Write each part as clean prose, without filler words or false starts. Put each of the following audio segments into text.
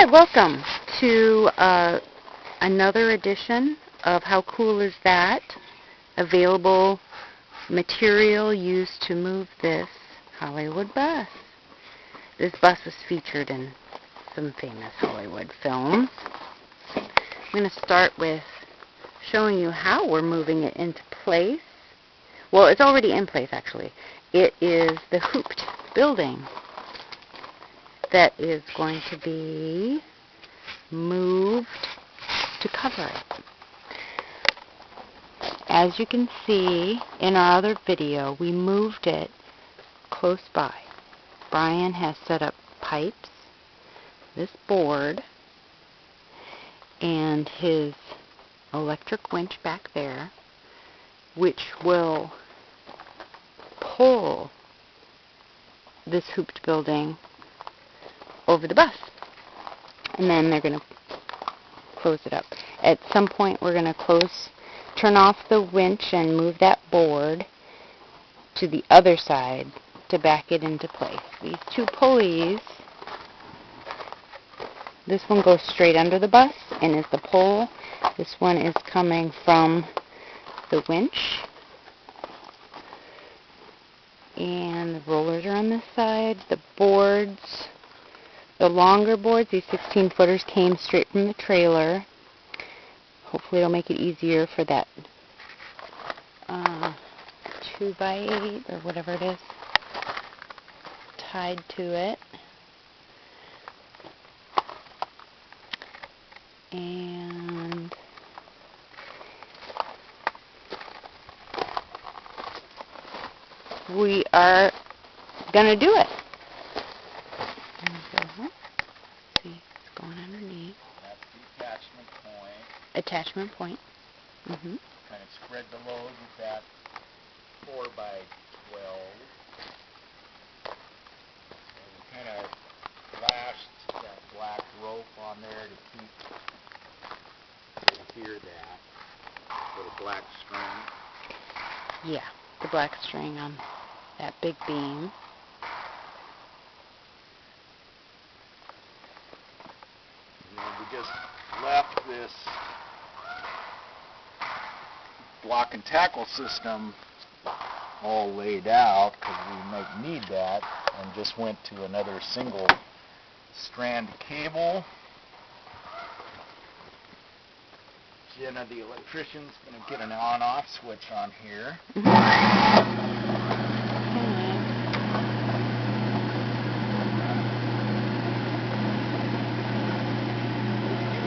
Hi, welcome to another edition of How Cool Is That? Available material used to move this Hollywood bus. This bus was featured in some famous Hollywood films. I'm going to start with showing you how we're moving it into place. Well, it's already in place, actually. It is the hooped building that is going to be moved to cover it. As you can see in our other video, we moved it close by. Brian has set up pipes, this board, and his electric winch back there, which will pull this hooped building over the bus. And then they're going to close it up. At some point we're going to turn off the winch and move that board to the other side to back it into place. These two pulleys, this one goes straight under the bus and is the pull. This one is coming from the winch. And the rollers are on this side. The boards, the longer boards, these 16-footers came straight from the trailer. Hopefully it'll make it easier for that 2x8 or whatever it is tied to it. And we are going to do it. See, it's going underneath. That's the attachment point. Attachment point. Kind of spread the load with that 4x12. And we kind of lashed that black rope on there to adhere that little black string. Yeah, the black string on that big beam. And then we just left this block and tackle system all laid out because we might need that, and just went to another single strand cable. Jenna, the electrician's going to get an on-off switch on here. You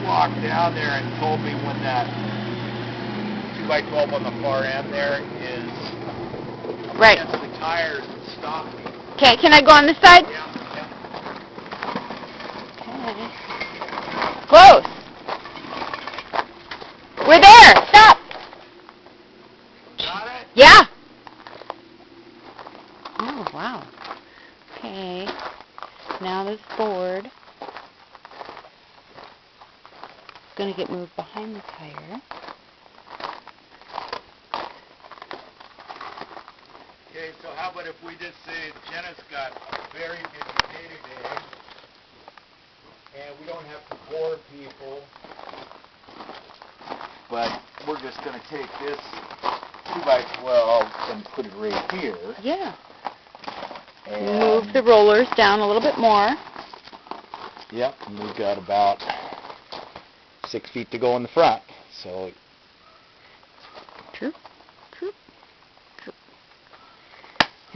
walked down there and told me when that 2x12 on the far end there is right against the tires and stopping. Okay, can I go on this side? Yeah. Okay. Close. We're there. Stop. Got it? Yeah. Oh, wow. Okay. Now this board is going to get moved behind the tire. Okay, so how about if we just say Jenna's got a very busy day today, and we don't have to bore people, but we're just going to take this 2x12 and put it right here. Yeah. And Move the rollers down a little bit more. Yep, and we've got about 6 feet to go in the front, so True.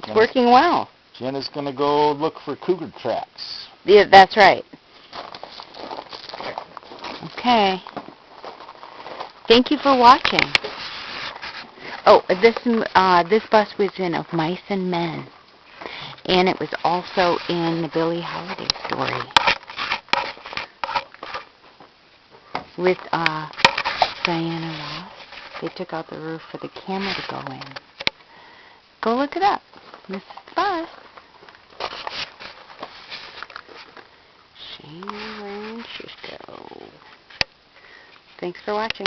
It's working well. Jenna's going to go look for cougar tracks. Yeah, that's right. Okay. Thank you for watching. Oh, this bus was in Of Mice and Men, and it was also in the Billie Holiday story with Diana Ross. They took out the roof for the camera to go in. Go look it up. This is the bus. San Francisco. Thanks for watching.